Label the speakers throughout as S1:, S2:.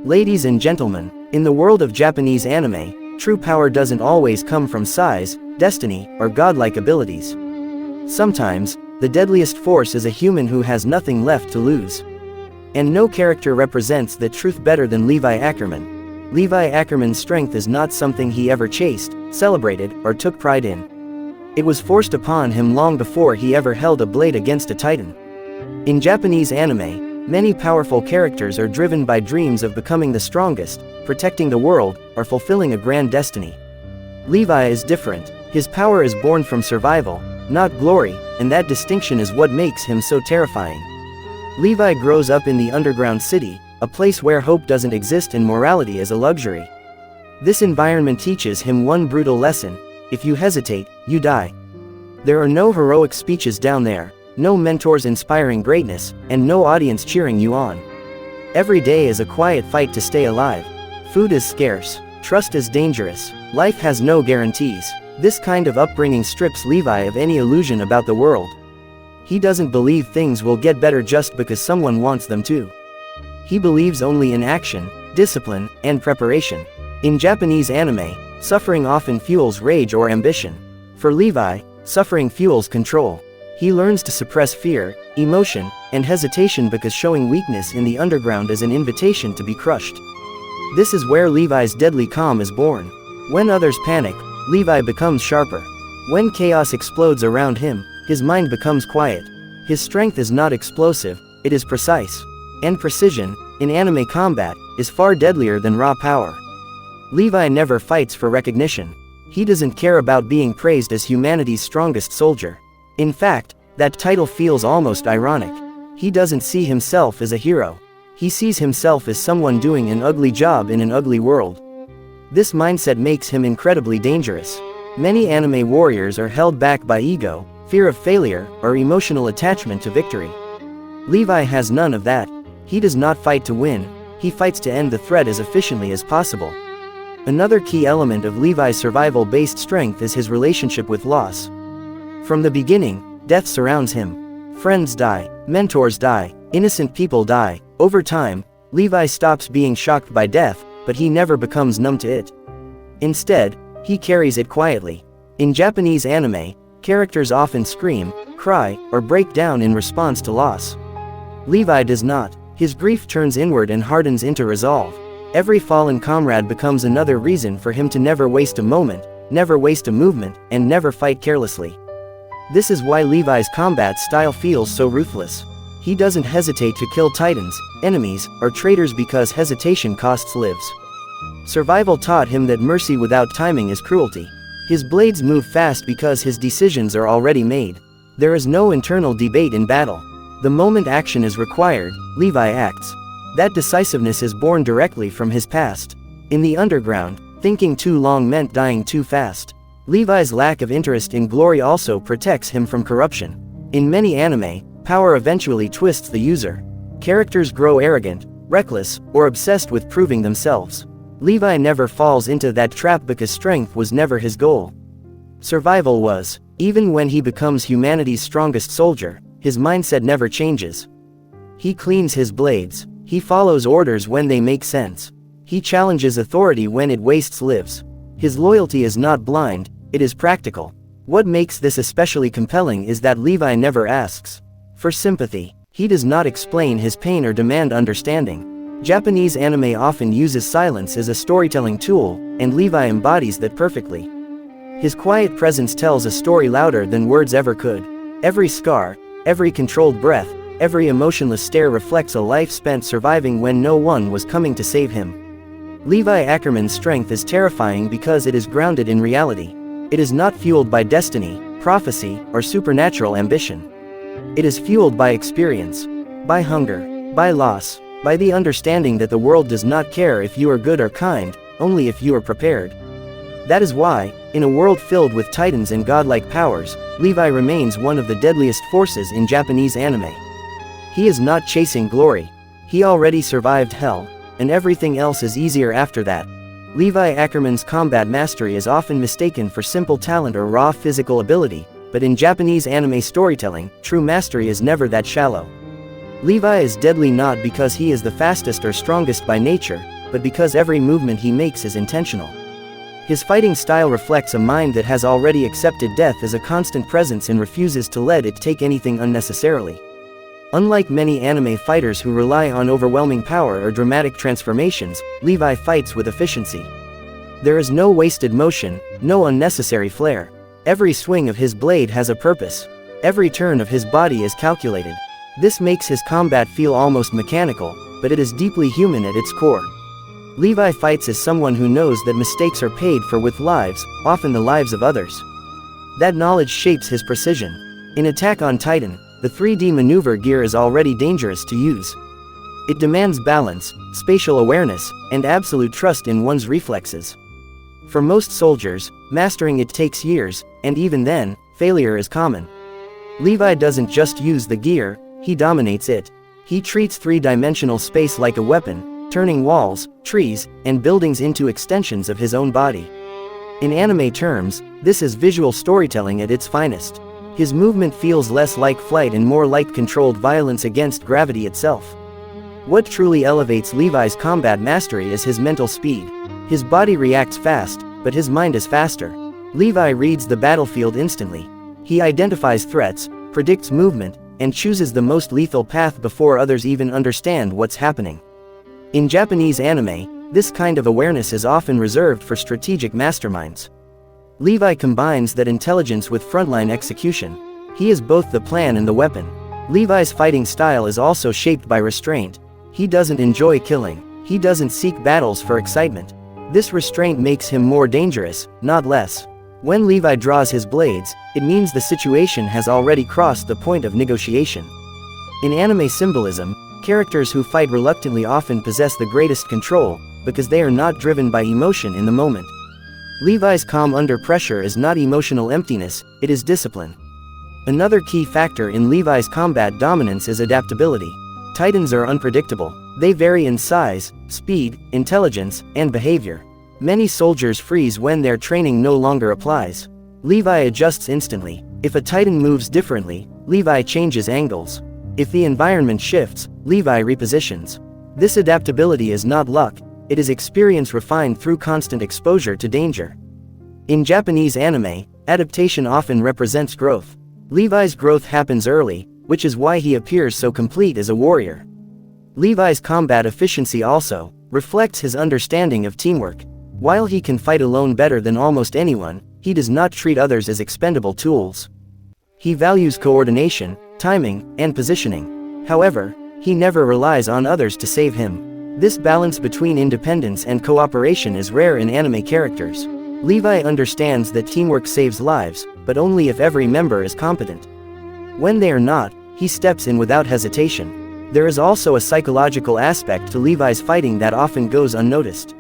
S1: Ladies and gentlemen, in the world of Japanese anime, true power doesn't always come from size, destiny, or godlike abilities. Sometimes, the deadliest force is a human who has nothing left to lose. And no character represents the truth better than Levi Ackerman. Levi Ackerman's strength is not something he ever chased, celebrated, or took pride in. It was forced upon him long before he ever held a blade against a titan. In Japanese anime, many powerful characters are driven by dreams of becoming the strongest, protecting the world, or fulfilling a grand destiny. Levi is different. His power is born from survival, not glory, and that distinction is what makes him so terrifying. Levi grows up in the underground city, a place where hope doesn't exist and morality is a luxury. This environment teaches him one brutal lesson: if you hesitate, you die. There are no heroic speeches down there, no mentors inspiring greatness, and no audience cheering you on. Every day is a quiet fight to stay alive. Food is scarce, trust is dangerous, life has no guarantees. This kind of upbringing strips Levi of any illusion about the world. He doesn't believe things will get better just because someone wants them to. He believes only in action, discipline, and preparation. In Japanese anime, suffering often fuels rage or ambition. For Levi, suffering fuels control. He learns to suppress fear, emotion, and hesitation because showing weakness in the underground is an invitation to be crushed. This is where Levi's deadly calm is born. When others panic, Levi becomes sharper. When chaos explodes around him, his mind becomes quiet. His strength is not explosive, it is precise. And precision, in anime combat, is far deadlier than raw power. Levi never fights for recognition. He doesn't care about being praised as humanity's strongest soldier. In fact, that title feels almost ironic. He doesn't see himself as a hero. He sees himself as someone doing an ugly job in an ugly world. This mindset makes him incredibly dangerous. Many anime warriors are held back by ego, fear of failure, or emotional attachment to victory. Levi has none of that. He does not fight to win, he fights to end the threat as efficiently as possible. Another key element of Levi's survival-based strength is his relationship with loss. From the beginning, death surrounds him. Friends die, mentors die, innocent people die. Over time, Levi stops being shocked by death, but he never becomes numb to it. Instead, he carries it quietly. In Japanese anime, characters often scream, cry, or break down in response to loss. Levi does not. His grief turns inward and hardens into resolve. Every fallen comrade becomes another reason for him to never waste a moment, never waste a movement, and never fight carelessly. This is why Levi's combat style feels so ruthless. He doesn't hesitate to kill titans, enemies, or traitors because hesitation costs lives. Survival taught him that mercy without timing is cruelty. His blades move fast because his decisions are already made. There is no internal debate in battle. The moment action is required, Levi acts. That decisiveness is born directly from his past. In the underground, thinking too long meant dying too fast. Levi's lack of interest in glory also protects him from corruption. In many anime, power eventually twists the user. Characters grow arrogant, reckless, or obsessed with proving themselves. Levi never falls into that trap because strength was never his goal. Survival was. Even when he becomes humanity's strongest soldier, his mindset never changes. He cleans his blades. He follows orders when they make sense. He challenges authority when it wastes lives. His loyalty is not blind, it is practical. What makes this especially compelling is that Levi never asks for sympathy. He does not explain his pain or demand understanding. Japanese anime often uses silence as a storytelling tool, and Levi embodies that perfectly. His quiet presence tells a story louder than words ever could. Every scar, every controlled breath, every emotionless stare reflects a life spent surviving when no one was coming to save him. Levi Ackerman's strength is terrifying because it is grounded in reality. It is not fueled by destiny, prophecy, or supernatural ambition. It is fueled by experience, by hunger, by loss, by the understanding that the world does not care if you are good or kind, only if you are prepared. That is why, in a world filled with titans and godlike powers, Levi remains one of the deadliest forces in Japanese anime. He is not chasing glory. He already survived hell, and everything else is easier after that. Levi Ackerman's combat mastery is often mistaken for simple talent or raw physical ability, but in Japanese anime storytelling, true mastery is never that shallow. Levi is deadly not because he is the fastest or strongest by nature, but because every movement he makes is intentional. His fighting style reflects a mind that has already accepted death as a constant presence and refuses to let it take anything unnecessarily. Unlike many anime fighters who rely on overwhelming power or dramatic transformations, Levi fights with efficiency. There is no wasted motion, no unnecessary flair. Every swing of his blade has a purpose. Every turn of his body is calculated. This makes his combat feel almost mechanical, but it is deeply human at its core. Levi fights as someone who knows that mistakes are paid for with lives, often the lives of others. That knowledge shapes his precision. In Attack on Titan, the 3D maneuver gear is already dangerous to use. It demands balance, spatial awareness, and absolute trust in one's reflexes. For most soldiers, mastering it takes years, and even then, failure is common. Levi doesn't just use the gear, he dominates it. He treats three-dimensional space like a weapon, turning walls, trees, and buildings into extensions of his own body. In anime terms, this is visual storytelling at its finest. His movement feels less like flight and more like controlled violence against gravity itself. What truly elevates Levi's combat mastery is his mental speed. His body reacts fast, but his mind is faster. Levi reads the battlefield instantly. He identifies threats, predicts movement, and chooses the most lethal path before others even understand what's happening. In Japanese anime, this kind of awareness is often reserved for strategic masterminds. Levi combines that intelligence with frontline execution. He is both the plan and the weapon. Levi's fighting style is also shaped by restraint. He doesn't enjoy killing. He doesn't seek battles for excitement. This restraint makes him more dangerous, not less. When Levi draws his blades, it means the situation has already crossed the point of negotiation. In anime symbolism, characters who fight reluctantly often possess the greatest control, because they are not driven by emotion in the moment. Levi's calm under pressure is not emotional emptiness, it is discipline. Another key factor in Levi's combat dominance is adaptability. Titans are unpredictable. They vary in size, speed, intelligence, and behavior. Many soldiers freeze when their training no longer applies. Levi adjusts instantly. If a Titan moves differently, Levi changes angles. If the environment shifts, Levi repositions. This adaptability is not luck, it is experience refined through constant exposure to danger. In Japanese anime, adaptation often represents growth. Levi's growth happens early, which is why he appears so complete as a warrior. Levi's combat efficiency also reflects his understanding of teamwork. While he can fight alone better than almost anyone, he does not treat others as expendable tools. He values coordination, timing, and positioning. However, he never relies on others to save him. This balance between independence and cooperation is rare in anime characters. Levi understands that teamwork saves lives, but only if every member is competent. When they are not, he steps in without hesitation. There is also a psychological aspect to Levi's fighting that often goes unnoticed.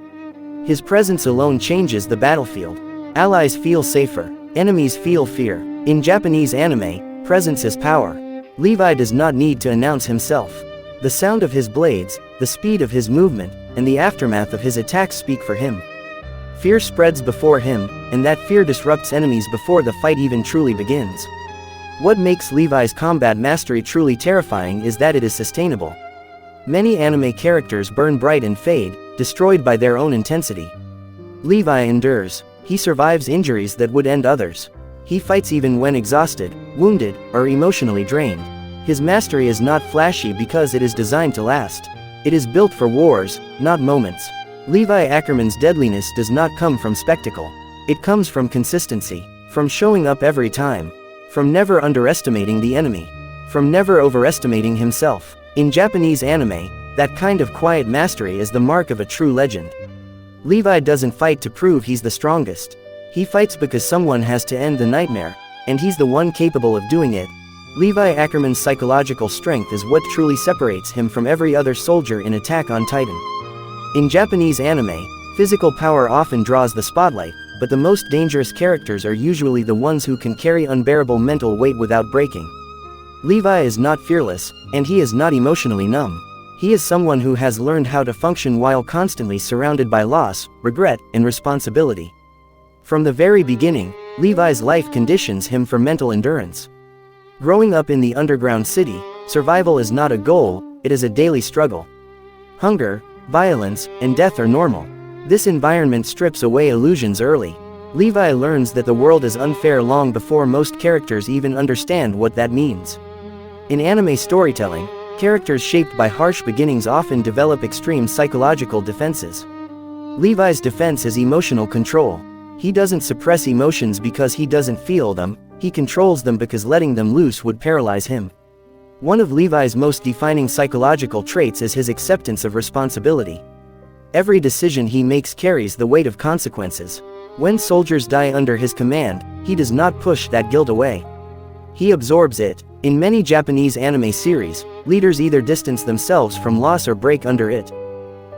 S1: His presence alone changes the battlefield. Allies feel safer, enemies feel fear. In Japanese anime, presence is power. Levi does not need to announce himself. The sound of his blades, the speed of his movement, and the aftermath of his attacks speak for him. Fear spreads before him, and that fear disrupts enemies before the fight even truly begins. What makes Levi's combat mastery truly terrifying is that it is sustainable. Many anime characters burn bright and fade, destroyed by their own intensity. Levi endures. He survives injuries that would end others. He fights even when exhausted, wounded, or emotionally drained. His mastery is not flashy because it is designed to last. It is built for wars, not moments. Levi Ackerman's deadliness does not come from spectacle. It comes from consistency, from showing up every time, from never underestimating the enemy, from never overestimating himself. In Japanese anime, that kind of quiet mastery is the mark of a true legend. Levi doesn't fight to prove he's the strongest. He fights because someone has to end the nightmare, and he's the one capable of doing it. Levi Ackerman's psychological strength is what truly separates him from every other soldier in Attack on Titan. In Japanese anime, physical power often draws the spotlight, but the most dangerous characters are usually the ones who can carry unbearable mental weight without breaking. Levi is not fearless, and he is not emotionally numb. He is someone who has learned how to function while constantly surrounded by loss, regret, and responsibility. From the very beginning, Levi's life conditions him for mental endurance. Growing up in the underground city, Survival is not a goal, it is a daily struggle. Hunger, violence, and death are normal. This environment strips away illusions early. Levi learns that the world is unfair long before most characters even understand what that means. In anime storytelling, characters shaped by harsh beginnings often develop extreme psychological defenses. Levi's defense is emotional control. He doesn't suppress emotions because he doesn't feel them, he controls them because letting them loose would paralyze him. One of Levi's most defining psychological traits is his acceptance of responsibility. Every decision he makes carries the weight of consequences. When soldiers die under his command, he does not push that guilt away. He absorbs it. In many Japanese anime series, leaders either distance themselves from loss or break under it.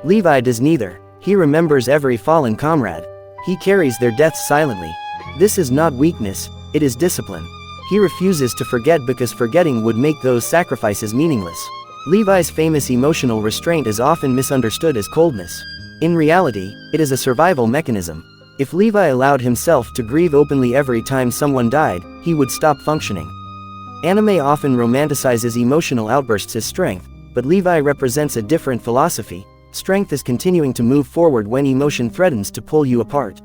S1: Levi does neither. He remembers every fallen comrade. He carries their deaths silently. This is not weakness, it is discipline. He refuses to forget because forgetting would make those sacrifices meaningless. Levi's famous emotional restraint is often misunderstood as coldness. In reality, it is a survival mechanism. If Levi allowed himself to grieve openly every time someone died, he would stop functioning. Anime often romanticizes emotional outbursts as strength, but Levi represents a different philosophy. Strength is continuing to move forward when emotion threatens to pull you apart.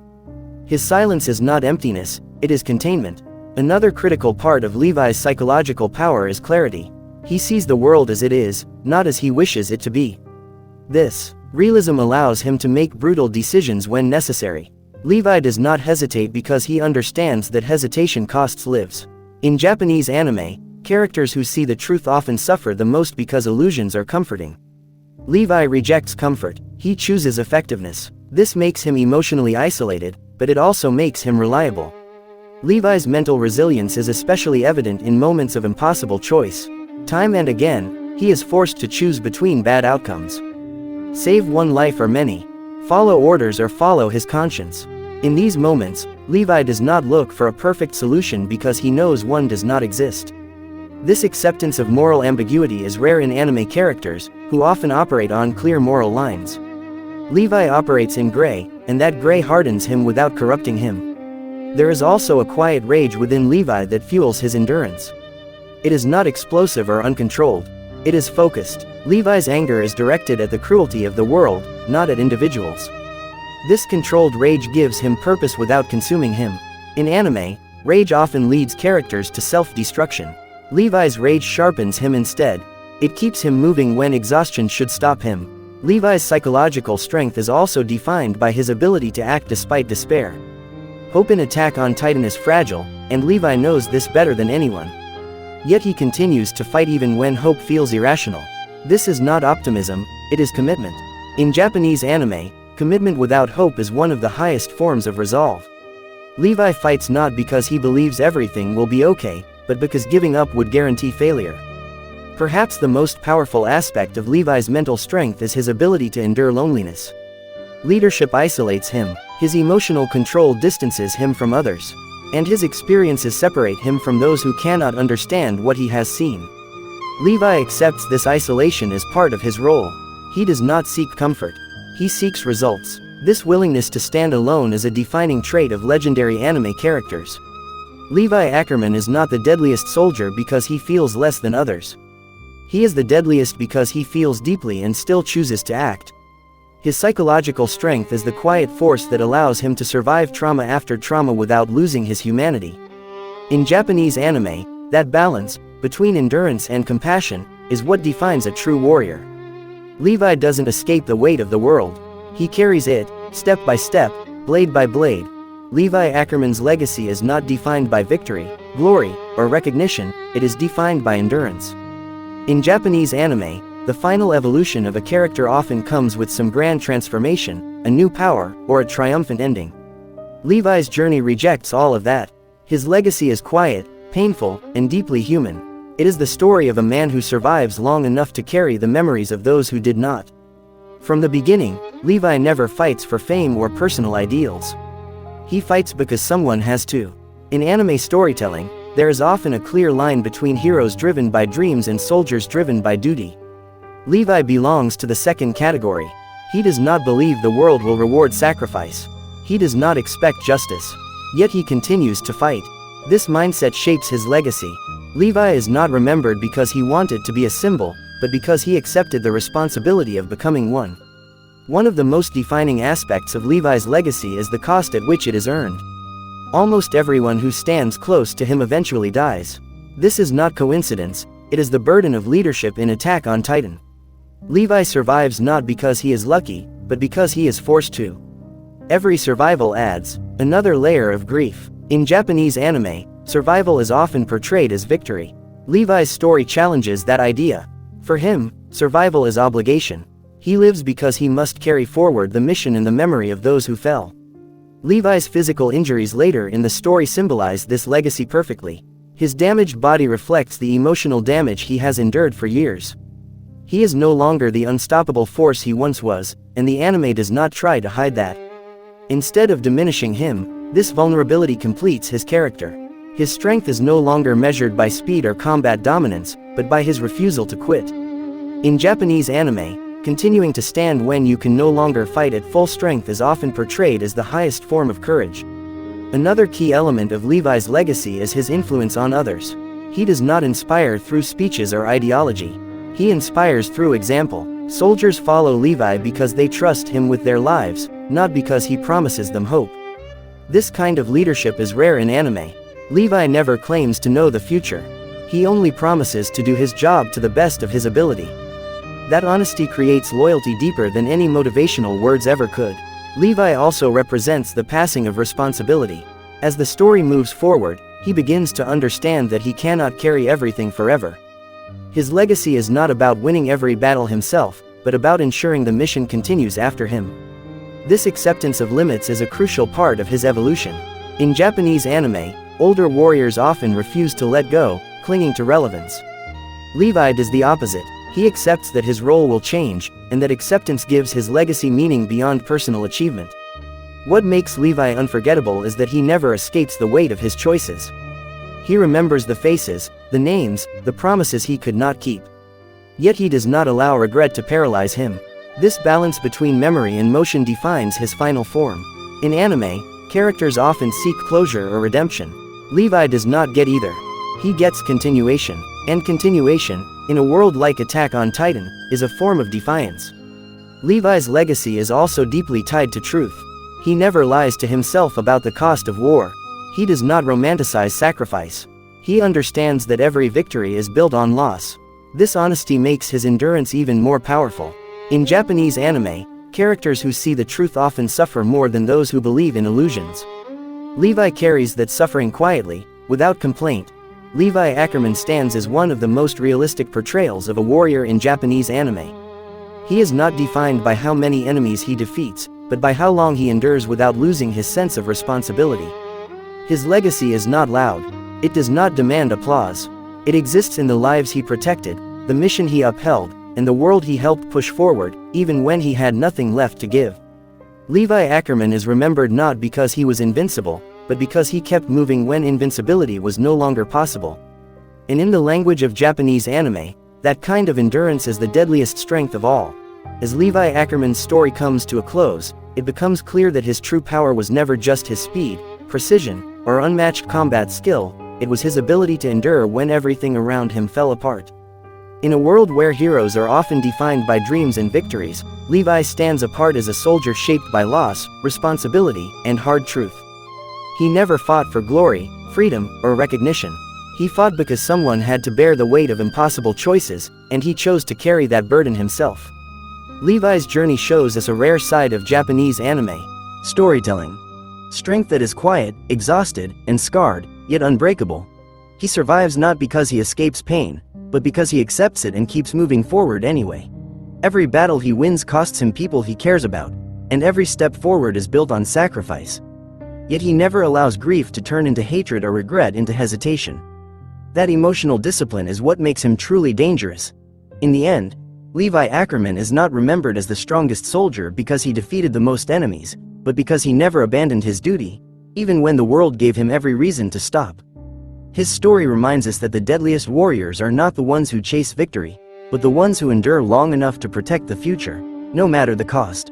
S1: His silence is not emptiness, it is containment. Another critical part of Levi's psychological power is clarity. He sees the world as it is, not as he wishes it to be. This realism allows him to make brutal decisions when necessary. Levi does not hesitate because he understands that hesitation costs lives. In Japanese anime, characters who see the truth often suffer the most because illusions are comforting. Levi rejects comfort, he chooses effectiveness. This makes him emotionally isolated, but it also makes him reliable. Levi's mental resilience is especially evident in moments of impossible choice. Time and again, he is forced to choose between bad outcomes. Save one life or many. Follow orders or follow his conscience. In these moments, Levi does not look for a perfect solution because he knows one does not exist. This acceptance of moral ambiguity is rare in anime characters, who often operate on clear moral lines. Levi operates in gray, and that gray hardens him without corrupting him. There is also a quiet rage within Levi that fuels his endurance. It is not explosive or uncontrolled. It is focused. Levi's anger is directed at the cruelty of the world, not at individuals. This controlled rage gives him purpose without consuming him. In anime, rage often leads characters to self-destruction. Levi's rage sharpens him instead. It keeps him moving when exhaustion should stop him. Levi's psychological strength is also defined by his ability to act despite despair. Hope in Attack on Titan is fragile, and Levi knows this better than anyone. Yet he continues to fight even when hope feels irrational. This is not optimism, it is commitment. In Japanese anime, commitment without hope is one of the highest forms of resolve. Levi fights not because he believes everything will be okay, but because giving up would guarantee failure. Perhaps the most powerful aspect of Levi's mental strength is his ability to endure loneliness. Leadership isolates him, his emotional control distances him from others, and his experiences separate him from those who cannot understand what he has seen. Levi accepts this isolation as part of his role. He does not seek comfort. He seeks results. This willingness to stand alone is a defining trait of legendary anime characters. Levi Ackerman is not the deadliest soldier because he feels less than others. He is the deadliest because he feels deeply and still chooses to act. His psychological strength is the quiet force that allows him to survive trauma after trauma without losing his humanity. In Japanese anime, that balance, between endurance and compassion, is what defines a true warrior. Levi doesn't escape the weight of the world. He carries it, step by step, blade by blade. Levi Ackerman's legacy is not defined by victory, glory, or recognition, it is defined by endurance. In Japanese anime, the final evolution of a character often comes with some grand transformation, a new power, or a triumphant ending. Levi's journey rejects all of that. His legacy is quiet, painful, and deeply human. It is the story of a man who survives long enough to carry the memories of those who did not. From the beginning, Levi never fights for fame or personal ideals. He fights because someone has to. In anime storytelling, there is often a clear line between heroes driven by dreams and soldiers driven by duty. Levi belongs to the second category. He does not believe the world will reward sacrifice. He does not expect justice. Yet he continues to fight. This mindset shapes his legacy. Levi is not remembered because he wanted to be a symbol, but because he accepted the responsibility of becoming one. One of the most defining aspects of Levi's legacy is the cost at which it is earned. Almost everyone who stands close to him eventually dies. This is not coincidence, it is the burden of leadership in Attack on Titan. Levi survives not because he is lucky, but because he is forced to. Every survival adds another layer of grief. In Japanese anime, survival is often portrayed as victory. Levi's story challenges that idea. For him, survival is obligation. He lives because he must carry forward the mission in the memory of those who fell. Levi's physical injuries later in the story symbolize this legacy perfectly. His damaged body reflects the emotional damage he has endured for years. He is no longer the unstoppable force he once was, and the anime does not try to hide that. Instead of diminishing him, this vulnerability completes his character. His strength is no longer measured by speed or combat dominance, but by his refusal to quit. In Japanese anime, continuing to stand when you can no longer fight at full strength is often portrayed as the highest form of courage. Another key element of Levi's legacy is his influence on others. He does not inspire through speeches or ideology. He inspires through example. Soldiers follow Levi because they trust him with their lives, not because he promises them hope. This kind of leadership is rare in anime. Levi never claims to know the future. He only promises to do his job to the best of his ability. That honesty creates loyalty deeper than any motivational words ever could. Levi also represents the passing of responsibility. As the story moves forward, he begins to understand that he cannot carry everything forever. His legacy is not about winning every battle himself, but about ensuring the mission continues after him. This acceptance of limits is a crucial part of his evolution. In Japanese anime, older warriors often refuse to let go, clinging to relevance. Levi does the opposite. He accepts that his role will change, and that acceptance gives his legacy meaning beyond personal achievement. What makes Levi unforgettable is that he never escapes the weight of his choices. He remembers the faces, the names, the promises he could not keep. Yet he does not allow regret to paralyze him. This balance between memory and motion defines his final form. In anime, characters often seek closure or redemption. Levi does not get either. He gets continuation. And continuation, in a world like Attack on Titan, is a form of defiance. Levi's legacy is also deeply tied to truth. He never lies to himself about the cost of war. He does not romanticize sacrifice. He understands that every victory is built on loss. This honesty makes his endurance even more powerful. In Japanese anime, characters who see the truth often suffer more than those who believe in illusions. Levi carries that suffering quietly, without complaint. Levi Ackerman stands as one of the most realistic portrayals of a warrior in Japanese anime. He is not defined by how many enemies he defeats, but by how long he endures without losing his sense of responsibility. His legacy is not loud. It does not demand applause. It exists in the lives he protected, the mission he upheld, and the world he helped push forward, even when he had nothing left to give. Levi Ackerman is remembered not because he was invincible, but because he kept moving when invincibility was no longer possible. And in the language of Japanese anime, that kind of endurance is the deadliest strength of all. As Levi Ackerman's story comes to a close, it becomes clear that his true power was never just his speed, precision, or unmatched combat skill, it was his ability to endure when everything around him fell apart. In a world where heroes are often defined by dreams and victories, Levi stands apart as a soldier shaped by loss, responsibility, and hard truth. He never fought for glory, freedom, or recognition. He fought because someone had to bear the weight of impossible choices, and he chose to carry that burden himself. Levi's journey shows us a rare side of Japanese anime storytelling. Strength that is quiet, exhausted, and scarred, yet unbreakable. He survives not because he escapes pain, but because he accepts it and keeps moving forward anyway. Every battle he wins costs him people he cares about, and every step forward is built on sacrifice. Yet he never allows grief to turn into hatred or regret into hesitation. That emotional discipline is what makes him truly dangerous. In the end, Levi Ackerman is not remembered as the strongest soldier because he defeated the most enemies, but because he never abandoned his duty, even when the world gave him every reason to stop. His story reminds us that the deadliest warriors are not the ones who chase victory, but the ones who endure long enough to protect the future, no matter the cost.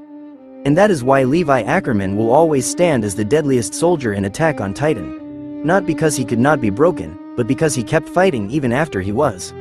S1: And that is why Levi Ackerman will always stand as the deadliest soldier in Attack on Titan. Not because he could not be broken, but because he kept fighting even after he was.